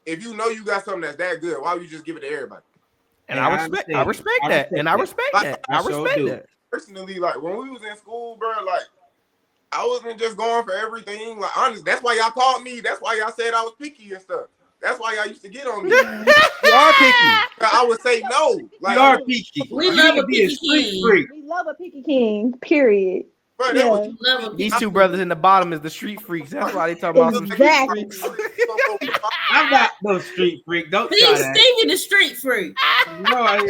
if you know you got something that's that good, why would you just give it to everybody? And I respect that. And I respect that. I respect that. Personally, like when we was in school, bro, like I wasn't just going for everything. Like honestly, that's why y'all called me. That's why y'all said I was picky and stuff. That's why y'all used to get on me. You are picky. I would say no. Like you are picky. We love a picky king. We love a picky king. Period. Bro, Yeah. These two brothers in the bottom is the street freaks. That's why they talking about some street Exactly. freaks. I'm not no street freak. Don't See, try that. Stevie the street freak. No, I don't.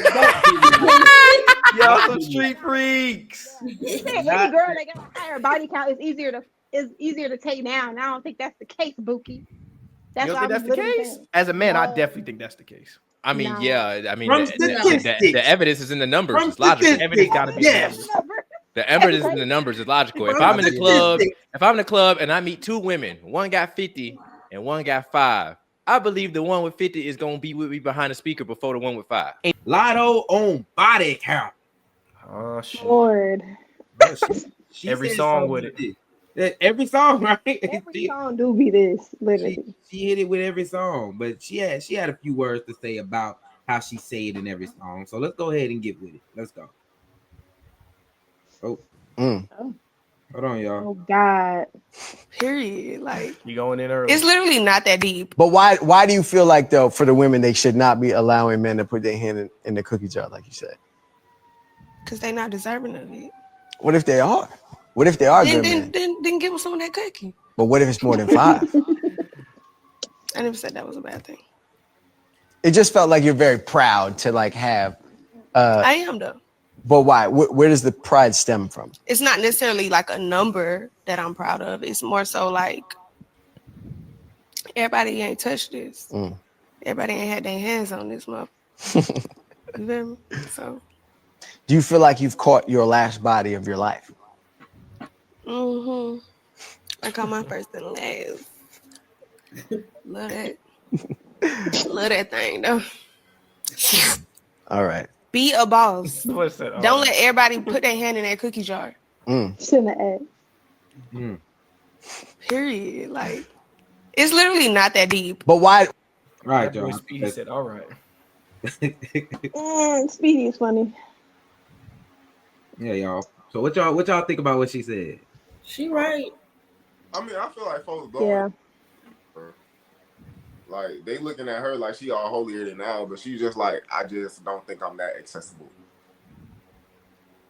Y'all some street freaks. Any girl that got a higher body count is easier to take down. I don't think that's the case, Bookie. You don't think that's the case? As a man, I definitely think that's the case. I mean, yeah. I mean, From the evidence is in the numbers. It's logical. The evidence got to be there. The evidence in the numbers is logical. If I'm in the club and I meet two women, one got 50 and one got 5, I believe the one with 50 is gonna be with me behind the speaker before the one with 5. Latto on body count. Oh shit! Lord. Every song with it. Every song, right? Every song do be this, literally. She hit it with every song, but she had a few words to say about how she say it in every song. So let's go ahead and get with it. Let's go. Oh. Hold on, y'all. Oh God. Period. Like You going in early? it's literally not that deep. But why do you feel like though for the women they should not be allowing men to put their hand in the cookie jar like you said? Because they're not deserving of it. What if they are? What if they are good men? Then give them some of that cookie. But what if it's more than 5? I never said that was a bad thing. It just felt like you're very proud to like have. I am though. But why? Where does the pride stem from? It's not necessarily like a number that I'm proud of. It's more so like everybody ain't touched this. Everybody ain't had their hands on this month. You feel me? So. Do you feel like you've caught your last body of your life? I caught my first and last. Love that. Love that thing though. All right. Be a boss. What's that? Don't let everybody put their hand in that cookie jar. Shouldn't have asked. Period. Like it's literally not that deep. But why? Right, John. Speedy said, "All right." Speedy is funny. Yeah, y'all. So what y'all think about what she said? She right. I mean, I feel like folks going. Yeah. Like they looking at her like she all holier than thou, but she's just like, I just don't think I'm that accessible.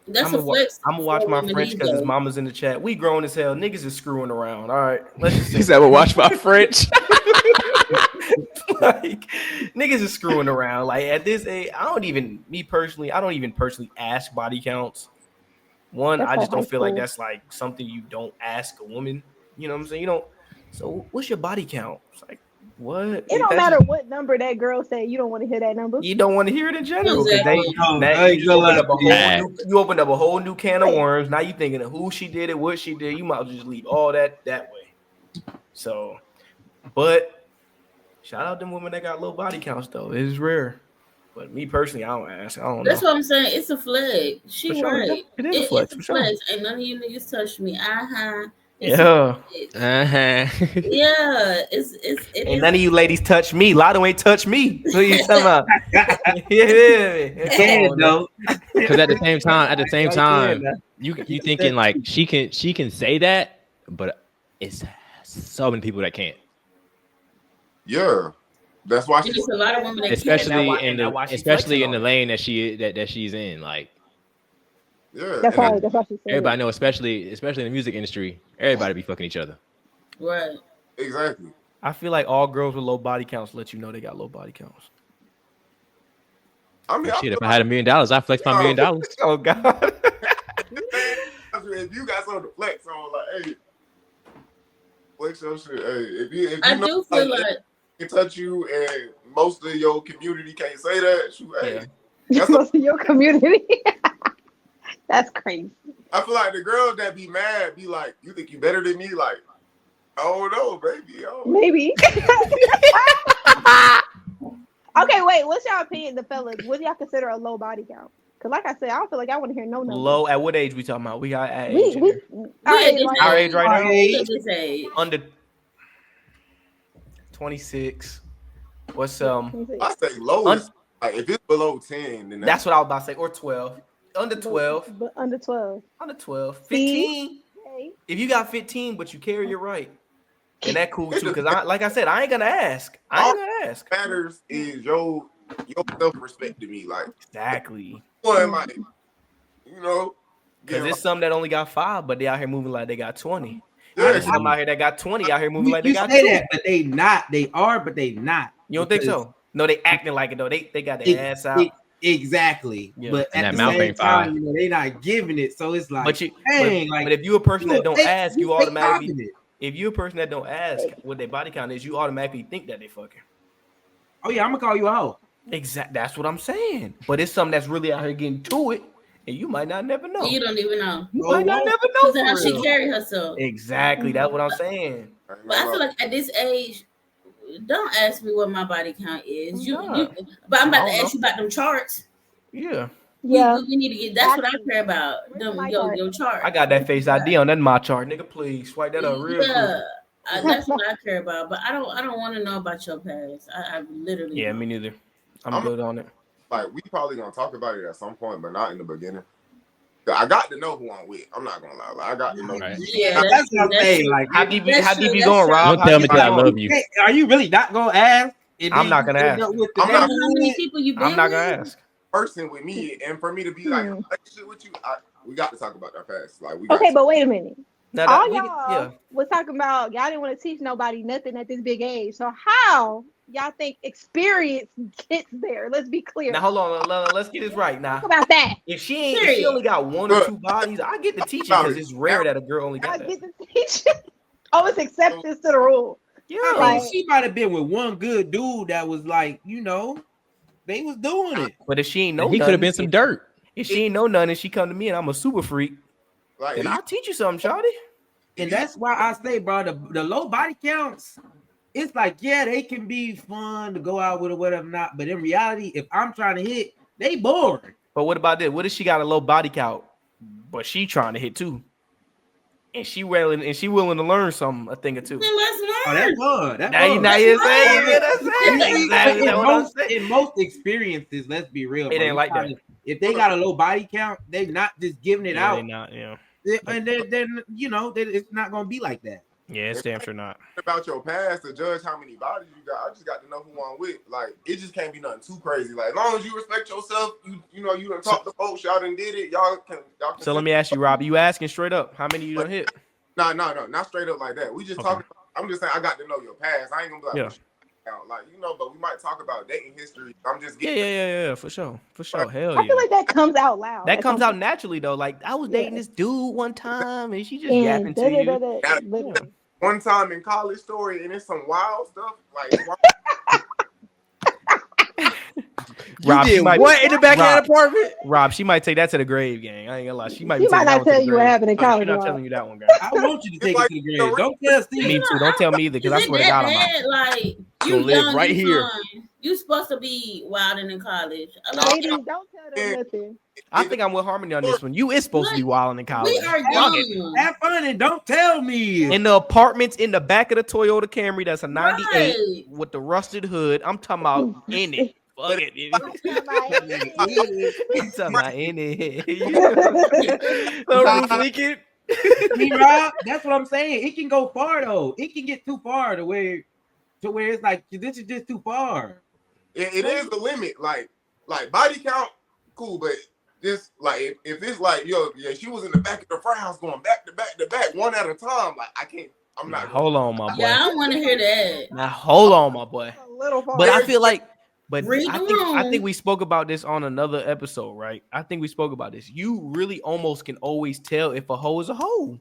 That's a flex. I'm gonna watch my French because his mama's in the chat. We grown as hell. Niggas is screwing around. All right, let's just. He said, "Well, watch my French." Like niggas is screwing around. Like at this age, I don't even personally ask body counts. One, I just don't feel like that's like something you don't ask a woman. You know what I'm saying? You don't. So what's your body count? It's like what? It don't matter what number that girl said. You don't want to hear that number. You don't want to hear it in general because you opened up a whole new can of worms. Now you thinking of who she did it, what she did. You might as well just leave all that way. So, but shout out them women that got low body counts though. It is rare. But me personally, I don't ask. I don't know. That's what I'm saying. It's a flag. She sure. right. It is a flex. It's a flex. Ain't none of you niggas touch me. Yeah. Yeah. Ain't none of you ladies touch me. Latto ain't touch me. What are you talking about? Because at the same time, you thinking like she can say that, but it's so many people that can't. Yeah. That's why she's a lot of women that especially in the lane that she's in. Like, yeah, that's why she said everybody know, especially in the music industry, everybody be fucking each other. Right. Exactly. I feel like all girls with low body counts let you know they got low body counts. I mean, shit, if I had $1 million, I'd flex my $1 million. Oh God. If you got something to flex on, like, hey, flex your shit. Hey, if you I know, do feel like can touch you and most of your community can't say that. Shoot, hey, most of your community. That's crazy. I feel like the girls that be mad be like, "You think you better than me?" Like, oh no, baby. Oh. Maybe. Okay, wait. What's your opinion, the fellas? What do y'all consider a low body count? Because, like I said, I don't feel like I want to hear no number. Low. At what age we talking about? We got age. Our age right now. Under 26. What's I say lowest. Like if it's below 10, then that's what I was about to say, or 12. Under 12. But under 12. Under 12. See? 15. Okay. If you got 15, but you carry it right, then that cool too. Because like I said, I ain't gonna ask. Matters is your self-respect to me. Like exactly. Like, you know. Because there's some that only got 5, but they out here moving like they got 20. Yeah, There's some out here that got 20 out here moving like they got say 2. that, but they not. They are, but they not. You don't think so? No, they acting like it though. They got their ass out. Exactly. Yeah. But And at that the mouth same ain't time, fine. you know, they not giving it. So it's like, But like, if you a person that don't ask, you automatically. confident. If you a person that don't ask what their body count is, you automatically think that they fucking. Oh yeah, I'm gonna call you a hoe. Exactly. That's what I'm saying. But it's something that's really out here getting to it, and you might not never know. You don't even know. You might not never know. Because how For she real. carry herself. Exactly. That's what I'm saying. But I feel like at this age, don't ask me what my body count is. But I'm about to ask you about them charts. Yeah. Yeah. We need to get. That's what I care about. Them your chart. I got that face ID on that my chart, nigga. Please swipe that up real quick. That's what I care about. But I don't want to know about your past. I literally. Yeah, me neither. I'm good on it. Like we probably gonna talk about it at some point, but not in the beginning. I got to know who I'm with. I'm not gonna lie. Like, I got to know. Right. Yeah, that's what I'm saying. Like, how deep you going, Rob? Don't tell me that I love you. hey, are you really not gonna ask? I'm not gonna ask. How many people you been I'm not with? gonna ask. Person with me, and for me to be like in a relationship with you, we got to talk about that past. Like we. Okay, but wait a minute. Now All y'all was talking about y'all didn't want to teach nobody nothing at this big age. So how y'all think experience gets there? Let's be clear. Now hold on, let's get this right. Now talk about that. If she only got 1 or 2 bodies, I get to teach it because it's rare that a girl only got I that. get to teach it. Oh, it's acceptance to the rule. Yeah, Like, she might have been with one good dude that was like, you know, they was doing it. But if she ain't know, He could have been some dirt. If she ain't know nothing, and she come to me and I'm a super freak, Like, then I'll teach you something, shawty. And that's why I say, bro, the low body counts, it's like, yeah, they can be fun to go out with or whatever not. But in reality, if I'm trying to hit, they boring. But what about this? What if she got a low body count, but she trying to hit too? And she willing to learn something, a thing or two. Then let's learn. Oh, that's fun. That's Now fun. you're saying, that's exactly what I'm saying. In most experiences, let's be real. It bro, ain't like that. If they got a low body count, they're not just giving it out. They not, yeah. And then you know, it's not gonna be like that. Yeah, it's damn sure not. About your past to judge how many bodies you got. I just got to know who I'm with. Like it just can't be nothing too crazy. Like as long as you respect yourself, you know you done talked to folks, y'all done did it. Y'all can. So let me ask you, Rob. You asking straight up? How many you done hit? No, not straight up like that. We just talking. I'm just saying I got to know your past. I ain't gonna be like, like you know, but we might talk about dating history. I'm just getting yeah, for sure. Hell yeah. I feel like that comes out loud. That comes out naturally though. Like I was dating this dude one time, and she just yapping to you. One time in college story, and it's some wild stuff. Like Rob, you did what in the back of that apartment? Rob, she might take that to the grave, gang. I ain't gonna lie. She might not tell you what happened in college. She's not telling you that one, guy. I want you to take it to the grave. Don't tell Steve. Me too. Don't tell me either, because I swear to God, I'm out. Like you live right here. You supposed to be wilding in college. Ladies, don't tell them nothing. I think I'm with Harmony on this one. You is supposed to be wilding in college. We are young. Have fun and don't tell me. In the apartments in the back of the Toyota Camry, that's a 98 with the rusted hood. I'm talking about in it. Fuck it. He's talking about in it. Me, Rob, that's what I'm saying. It can go far though. It can get too far to where it's like this is just too far. It is the limit. Like body count, cool, but just like if it's like she was in the back of the front house going back to back to back one at a time. Like I can't. I'm not. Hold on, my boy. Yeah, I don't want to hear that. Now hold on, my boy. But I feel like. But I think we spoke about this on another episode, right? I think we spoke about this. You really almost can always tell if a hoe is a hoe.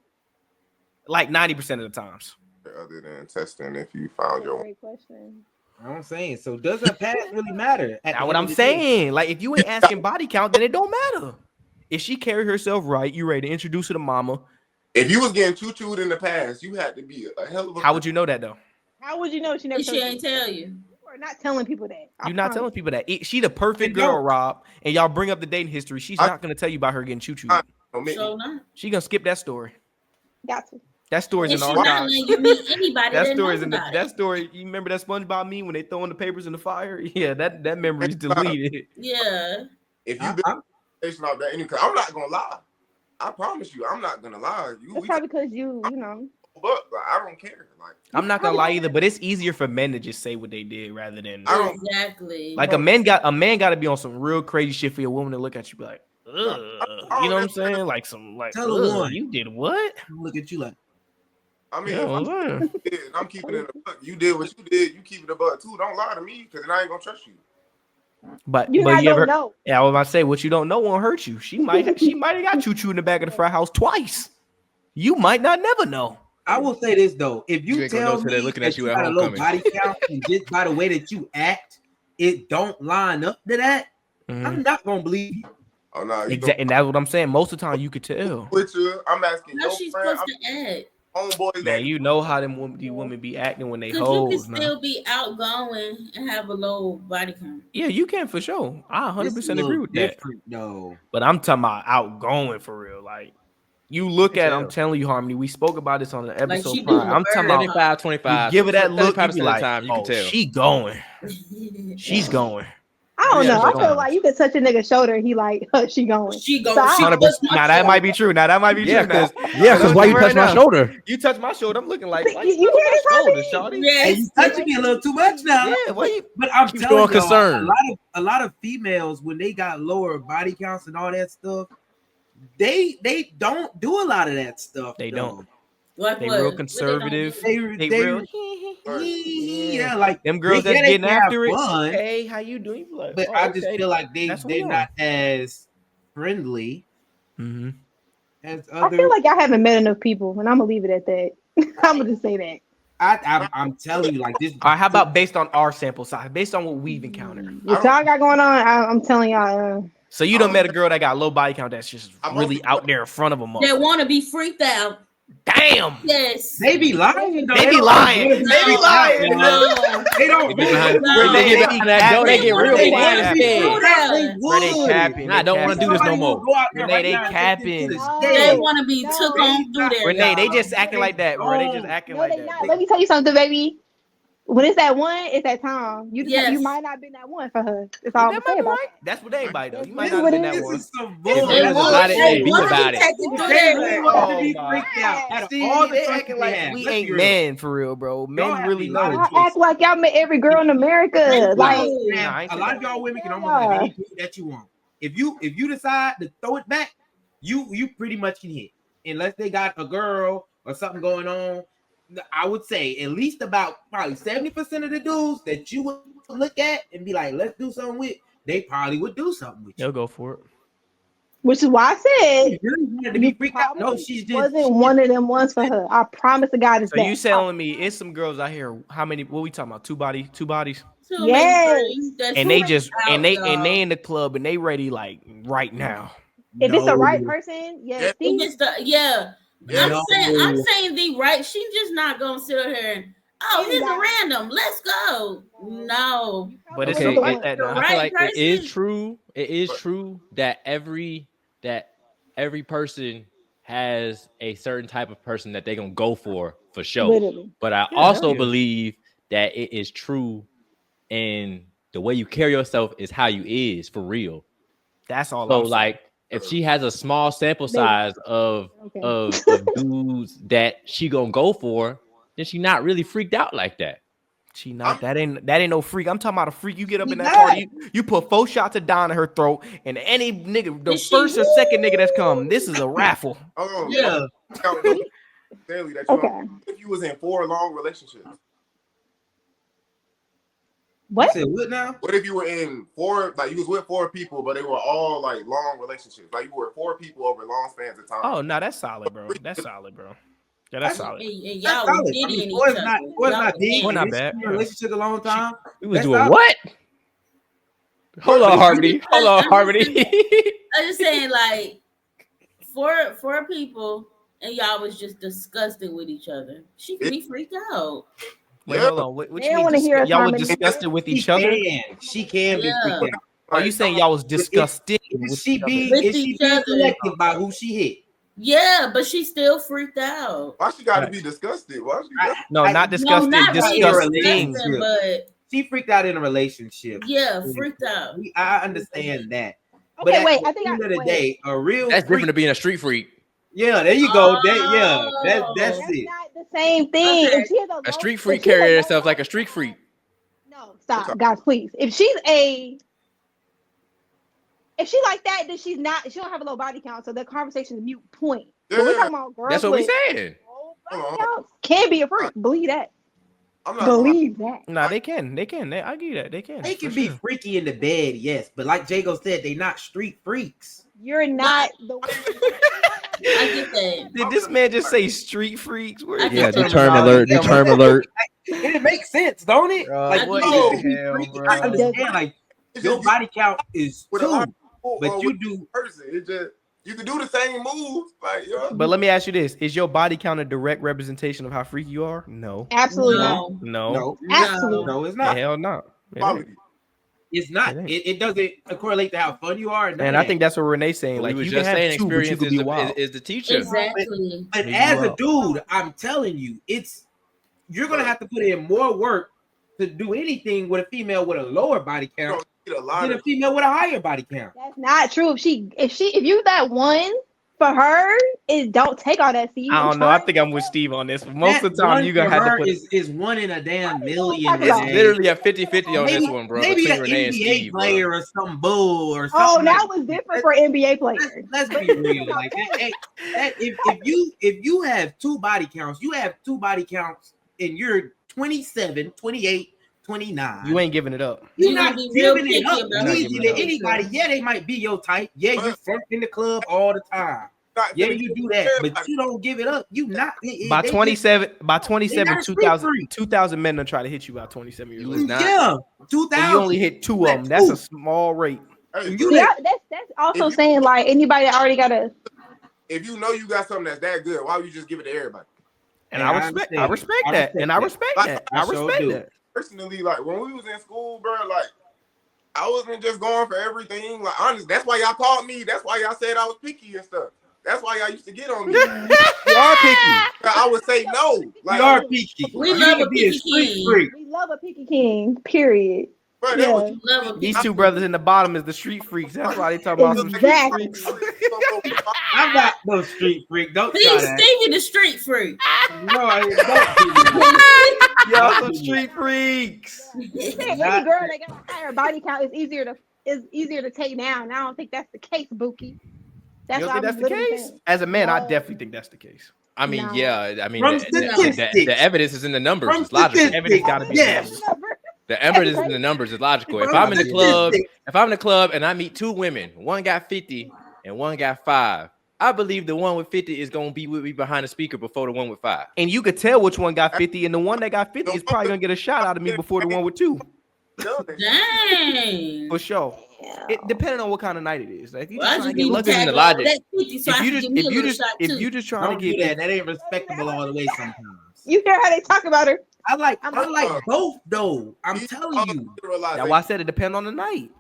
Like 90% of the times. Other than testing if you found your Great question. I'm saying, so does her past really matter? That's what I'm saying. Like if you ain't asking body count, then it don't matter. If she carry herself right, you ready to introduce her to mama. If you was getting choo-chooed in the past, you had to be a hell of a. How would you know that though? How would you know she never? She ain't tell you. We're not telling people that. You're not telling people that. She the perfect girl, Rob, and y'all bring up the dating history. She's not gonna tell you about her getting choo-chooed. So not. She gonna skip that story. Got to. That story's in And the she not archives. letting you meet anybody. That that story's knows in the, about that it. story. You remember that SpongeBob meme when they throwing the papers in the fire? Yeah, that memory's deleted. Yeah. If you build a station off that, because I'm not gonna lie. I promise you, I'm not gonna lie. It's probably because you know. But like, I don't care. Like, I'm not gonna lie either, but it's easier for men to just say what they did rather than Exactly. like a man got to be on some real crazy shit for your woman to look at you be like, ugh. You know what I'm saying? Like some like, Tell her one. You did what? Look at you like. I mean, if I'm keeping it in the buck. You did what you did. You keep it a buck too. Don't lie to me because then I ain't gonna trust you. But You you ever know. Yeah, I was about to say what you don't know won't hurt you. She might have got choo-choo in the back of the frat house twice. You might not never know. I will say this though: if you tell me looking that at you you at got a low homecoming. body count and just by the way that you act, it don't line up to that, I'm not gonna believe you. Oh no, Exactly, and that's what I'm saying. Most of the time, you could tell. With you, I'm asking How your she's friend, supposed to act? Homeboy, Man, you know how these women be acting when they Because hoes. you can still be outgoing and have a low body count. Yeah, you can for sure. I 100% agree with that. No, but I'm talking about outgoing for real. Like you look at, I'm telling you, Harmony. We spoke about this on the episode she prior. doing I'm talking about 75, 25. You give it that look, you 75% be of like, the time, you can tell. she going. She's going. I don't know. I feel going. like you could touch a nigga's shoulder and he like, she going. She going. So Now that might be true. Because why you touch my shoulder? You touch my shoulder. I'm looking like you hear this, shoulder, shawty. Hey, you touching me a little too much now. Yeah, but I'm keep telling you, concerned. a lot of females when they got lower body counts and all that stuff, they don't do a lot of that stuff. They don't. Like they what? real conservative. They real. Yeah, like them girls that's getting after it. Fun, hey, how you doing? Like, but I just feel like they're not as friendly as other. I feel like I haven't met enough people, and I'm gonna leave it at that. I'm gonna just say that. I'm telling you, like this. All right, how about based on our sample size, based on what we've encountered? What y'all got going on? I'm telling y'all. So you done met a girl that got low body count that's just really out there in front of them all. They want to be freaked out. Damn. Yes. They be lying. They be lying. They be lying. They don't. They get real quiet instead. They capping. I don't want to do this no more. Renee, they capping. They want to be took on through there. Renee, they just acting like that, bro. They just acting like that. Not. Let me tell you something, baby. When it's that one, it's that time. You might not have been that one for her. That's all I'm saying about that. That's what everybody does. You might not have been that one. They acting like we ain't men for real, bro. Men really know. I act like y'all met every girl in America. Like a lot of y'all women can almost have any dude that you want. If you decide to throw it back, you pretty much can hit. Unless they got a girl or something going on. I would say at least about probably 70% of the dudes that you would look at and be like, let's do something with, they probably would do something with you. They'll go for it. Which is why I said you wanted to be freaked out. No, she wasn't one of them ones for her. I promise to God it's so you telling me it's some girls out here, how many, what we talking about? Two bodies? Yes. And they just and they in the club and they ready like right now. If it's the right person, yes. I'm saying the right. She's just not gonna sit here and here's a random. Let's go. No. But it's okay. like that. I feel like it is true. It is true that every person has a certain type of person that they're gonna go for sure. Literally. But I also believe that it is true, and the way you carry yourself is how you is for real. That's all. So like, if she has a small sample size of dudes that she gonna go for, then she not really freaked out like that. She not. That ain't no freak. I'm talking about a freak. You get up in that party, you put 4 shots of Don in her throat, and any nigga, the first or second nigga that's come, this is a raffle. Yeah. If you was in 4 long relationships. What? What now? What if you were in 4, like you was with 4 people, but they were all like long relationships? Like you were 4 people over long spans of time. Oh no, that's solid, bro. That's solid, bro. Yeah, that's solid. And y'all was dating each other. We're not bad. Relationship a long time. We was doing what? Hold on, Harmony. I'm just saying, like, 4 people, and y'all was just disgusting with each other. She could be freaked out. Wait, hold on. What you mean? Y'all was disgusted with each other? She can be freaked out. Are you saying y'all was disgusted? Is she being selected by who she hit? Yeah, but she still freaked out. Why she got to be disgusted? Why she got not disgusting. No, not disgusting. disgusting, but she freaked out in a relationship. Yeah, freaked out. I understand that. Okay, but wait. At I think the end of the wait. day, a real That's freak, different to being a street freak. Yeah, there you go. That's That's it. not the same thing. Okay. If she has A street freak carry herself like a street freak. No, stop, guys, please. If she's like that, then she don't have a low body count, so the conversation is a mute point. But we're talking about girls. That's what we saying. Body counts can be a freak. Believe that. I'm not Believe that. Nah, they can. I give you that. They can. They can be freaky in the bed, yes, but like Jago said, they not street freaks. You're not the one. I get that. Did this man just say street freaks? Yeah, the term alert. The term alert. It makes sense, don't it? Like, what no, the hell, freak, bro? I understand. Like, your body count is with a 2, lot of people, but you do. Person. It just you can do the same moves, like But let me ask you this: is your body count a direct representation of how freaky you are? No. Absolutely No. not. No. Absolutely. No, it's not. Hell no. It's not. It ain't. It doesn't correlate to how fun you are. And I think that's what Renee's saying. Like, we you was can just have saying, 2, but you experience could be wild. is the teacher. Exactly. But You as a wild. dude, I'm telling you, you're gonna have to put in more work to do anything with a female with a lower body count than a female with a higher body count. That's not true. If you that one for her, it don't take all that. See, I don't know. I think I'm with Steve on this. Most of the time, you're gonna have to put. Is 1 in a damn million. It's Renee. Literally a 50-50 on this one, bro. Maybe Between an Renee and NBA Steve, player bro. or some bull or something. Oh, that was different for NBA players. Let's be real. Like, if you have 2 body counts, you have 2 body counts, and you're 27, 28, 29. You ain't giving it up. You're You not gotta be real giving it picky up about easy it. to anybody. Yeah, they might be your type. Yeah, you front in the club all the time. Yeah, you do that, but you don't give it up. You not By they 27, they not a street 2,000 men will try to hit you by 27 years You old. was not. Yeah, 2,000. And you only hit 2 of them. That's a small rate. Yeah, that's also saying like anybody that already got a. if you know you got something that's that good, why would you just give it to everybody? And I respect that. And I respect that. I respect that. Personally, like when we was in school, bro, like I wasn't just going for everything. Like honestly, that's why y'all called me. That's why y'all said I was picky and stuff. That's why y'all used to get on me. You are picky. I would say no. Like You are picky. We You love need a to be picky street king. freak. We love a picky king. Period. bro, that Yeah. was Love a These picky 2 brothers in the bottom is the street freaks. That's why they talking about some street Exactly. freaks. I'm not no street freak. Don't try He's that. Stevie the street freak. No, I don't. Y'all some street freaks. You say any girl that got a higher body count is easier to take down. And I don't think that's the case, Bookie. That's You what don't think I that's was the literally case? saying. As a man, I No. definitely think that's the case. I mean, No. yeah. I mean, From the evidence is in the numbers. From It's logical. statistics. Evidence gotta be Yes. The evidence is in the numbers. It's logical. If I'm in the club and I meet 2 women, one got 50 and one got 5, I believe the one with 50 is gonna be with me behind the speaker before the one with 5. And you could tell which one got 50, and the one that got 50 is probably gonna get a shot out of me before the one with 2. Dang. For sure. It depending on what kind of night it is. Like, if you Well, I just just trying to get need lucky to in the tag logic. that 50 so I can give me a little shot if too. you just trying Don't to do get that. That ain't respectable all the way sometimes. You hear how they talk about her? I like both though. I'm telling you. That's why I said it depends on the night.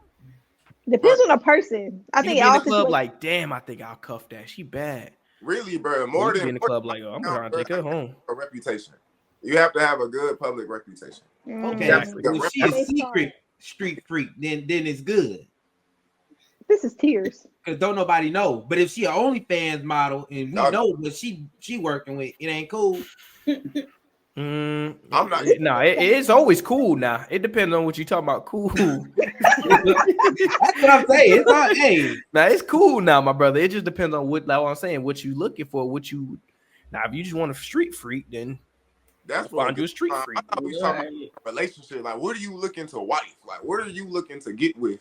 Depends on the person. I You think be in the all club situations- like, damn, I think I'll cuff that. She bad. Really, bro. You More be than in the club like, oh, I'm trying to take her home. a reputation. You have to have a good public reputation. Okay. Exactly. If she a secret street freak, then it's good. This is tears. Cause don't nobody know. But if she an OnlyFans model and we know what she working with, it ain't cool. I'm not. No, it's always cool now. It depends on what you talking about. Cool. That's what I'm saying. It's not, hey. Now it's cool now, my brother. It just depends on what, like what I'm saying, what you looking for. Now, if you just want a street freak, then That's find you a street I freak. thought we was talking about a relationship. Like, what are you looking to wife? Like, what are you looking to get with?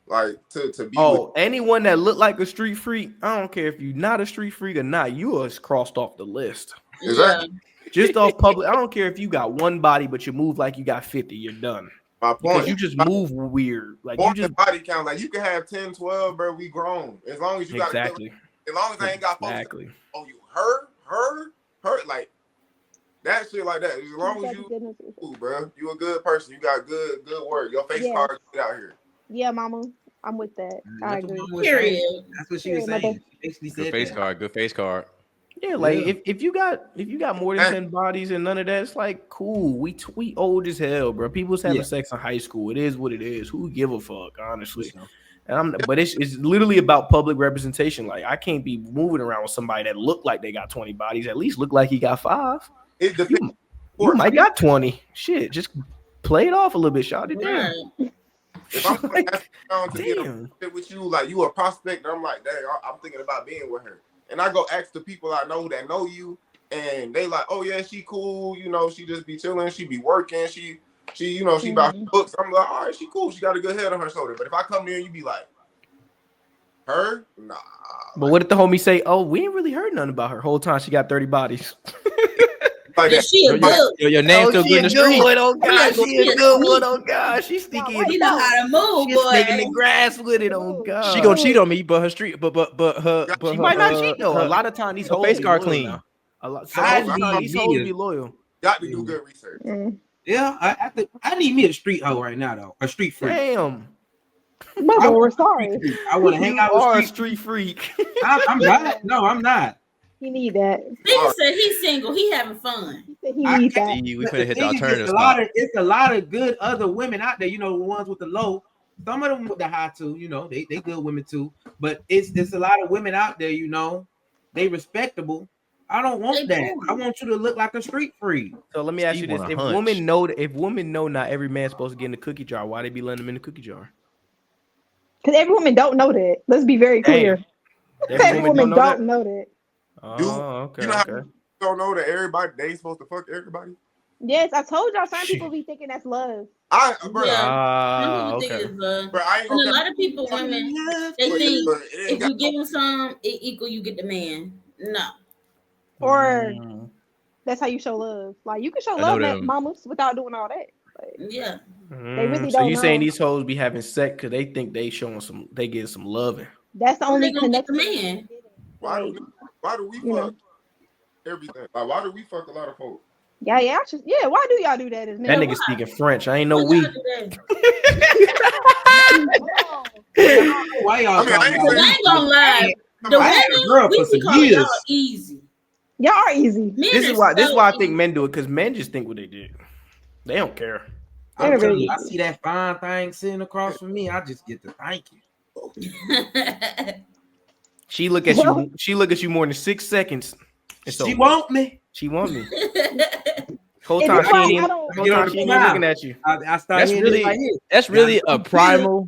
Like, to be with? Anyone that look like a street freak, I don't care if you're not a street freak or not, you are crossed off the list. Exactly. Just off public. I don't care if you got one body, but you move like you got 50, you're done. My point. Because you just move weird. Like More you just than body count. Like, you can have 10, 12, bro. We grown. As long as you got exactly. as long as I ain't got folks. Exactly. Oh, you her, like that shit like that. As long as you, cool, bro. You a good person. You got good work. Your face card out here. Yeah, mama. I'm with that. I agree. Period. That's what she was Period, saying. She basically Good said face that. card. Good face card. Yeah, like Yeah. if you got more than 10 bodies and none of that, it's like cool. We old as hell, bro. People's having sex in high school. It is what it is. Who give a fuck, honestly? But it's literally about public representation. Like I can't be moving around with somebody that look like they got 20 bodies. At least look like he got 5. It depends. You might got 20. Shit, just play it off a little bit, shot it down. If I'm gonna ask around to get a fit with you, like you a prospect, I'm like, dang, I'm thinking about being with her. And I go ask the people I know that know you, and they like, oh yeah, she cool, you know, she just be chilling, she be working, she you know, she about books. I'm like, all right, she cool, she got a good head on her shoulder. But if I come there and you be like, her, nah. But what did the homie say? Oh, we ain't really heard nothing about her whole time. She got 30 bodies. Like that. She a good. Your name's still good in the street. Oh God, she a good one. Oh God, she's sneaky. You know how to move, She's boy. taking the grass with it. Oh God, She gonna cheat on me, but her street, but she might not cheat though. A lot of times these hoes face be card loyal clean. now. A lot. I Most of the time these hoes be loyal. Got to do good research. Yeah, I need me a street hoe right now though. A street freak. Damn. Mother, we're sorry. I want to hang out with a street freak. I'm not. No, I'm not. He need that. Nigga said he's single. He having fun. He said he need that. We could have hit the thing is, alternative it's a lot of good other women out there. You know, the ones with the low. Some of them with the high too. You know, they good women too. But it's a lot of women out there. You know, they respectable. I don't want that. I want you to look like a street freak. So let me ask you this: if women know not every man's supposed to get in the cookie jar, why they be letting them in the cookie jar? Because every woman don't know that. Let's be very clear. Every woman don't know that. Oh, okay. You know how you don't know that everybody they ain't supposed to fuck everybody? Yes, I told y'all. Some people be thinking that's love. Some people think it's love. Bro, and a lot of people, women, they think if you give them some, it equal you get the man. No. Or that's how you show love. Like you can show love at mamas without doing all that. Like, yeah. They really don't. So you know. saying these hoes be having sex because they think they showing some, they get some loving. That's the only connection. man. Why do we fuck everything? Like why do we fuck a lot of folks? Yeah. Why do y'all do that? As men? That nigga speaking French. I ain't know we. Why y'all? I ain't gonna lie. The women we be calling y'all easy. Y'all are easy. This is why I think men do it because men just think what they did. They don't care. I see that fine thing sitting across from me. I just get to thank you. She look at you. She look at you more than 6 seconds. She want me. She want me. Whole time she ain't looking at you. That's really a primal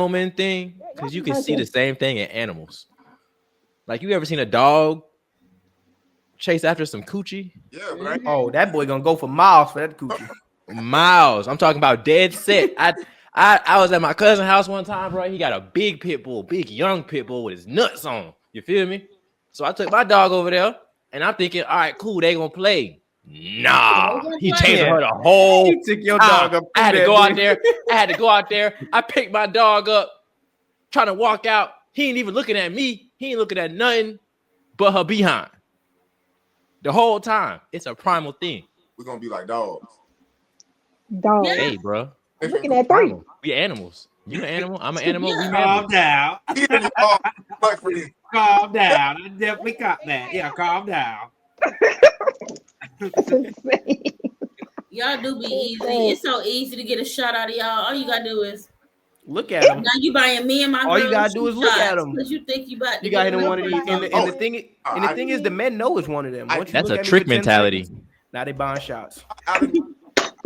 man thing because you can see the same thing in animals. Like you ever seen a dog chase after some coochie? Yeah, right. Oh, that boy gonna go for miles for that coochie. Miles. I'm talking about dead set. I was at my cousin's house one time, bro. He got a big pit bull, big young pit bull with his nuts on. You feel me? So I took my dog over there, and I'm thinking, all right, cool, they gonna play. Nah, he chasing her the whole He took your dog up. I had to go out there. I picked my dog up, trying to walk out. He ain't even looking at me. He ain't looking at nothing but her behind. The whole time. It's a primal thing. We're gonna be like dogs. Dogs. Hey, bro. Looking at three. We animals. You an animal. I'm an animal. Yeah. Calm down. Calm Calm down. I definitely got that. Yeah, calm down. Y'all do be easy. It's so easy to get a shot out of y'all. All you gotta do is look at him. now you buying me and my all you gotta do is look at him. Because you think you about you got hit in one of these. And the thing is, the men know it's one of them. That's a trick mentality. Now they buying shots.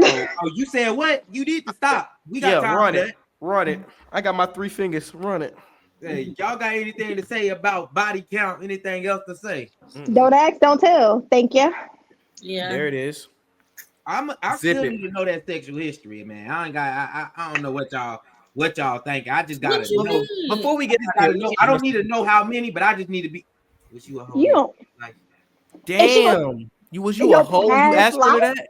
Oh, you said what? You need to stop. We got time run for it. that. Run it. I got my 3 fingers. Run it. Hey, y'all got anything to say about body count? Anything else to say? Don't ask, don't tell. Thank you. Yeah. There it is. I still need to know that sexual history, man. I don't know what y'all think. I just gotta know. Before we get into it, I don't need to know how many, but I just need to be. Was you a hoe? You don't. Like, damn. Was you a hoe? You asked her that?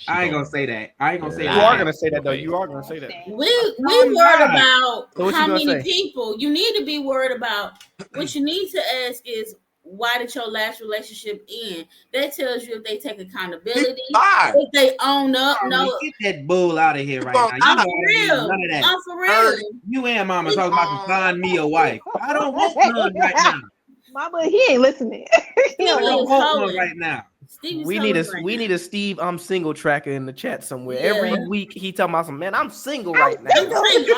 I ain't gonna say that. You are gonna say that though. You are gonna say that. We worried about so how many people. You need to be worried about. What you need to ask is why did your last relationship end? That tells you if they take accountability, Bye. if they own up. Mama, No, get that bull out of here right now. I'm You for don't real. none of that. I'm for real. You and Mama talking about to find me a wife. I don't want none right now. Mama, he ain't listening. He I don't don't want want hoeing. one right now. Stevie's We hoeing need a right we now. need a Steve I'm single tracker in the chat somewhere. Yeah. Every week he talking about some man. I'm single right now. I'm single.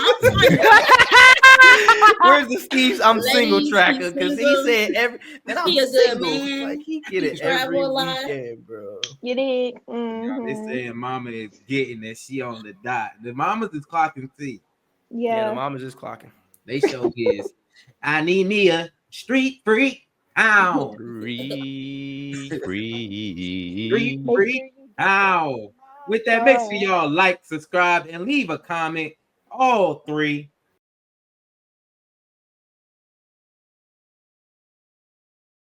Where's the Steve's I'm single Ladies, tracker? he's Because he single. said every man I'm He a good single. man. Like he get He it travel every a lot. weekend, bro. You dig? They Mm-hmm. saying Mama is getting that she on the dot. The Mamas is clocking T. Yeah, the Yeah. mama's just clocking. They show is. I need me a street freak. Ow. Free. Street Make freak. sure you get Ow. With that, make sure Sure. y'all like, subscribe, and leave a comment. All 3.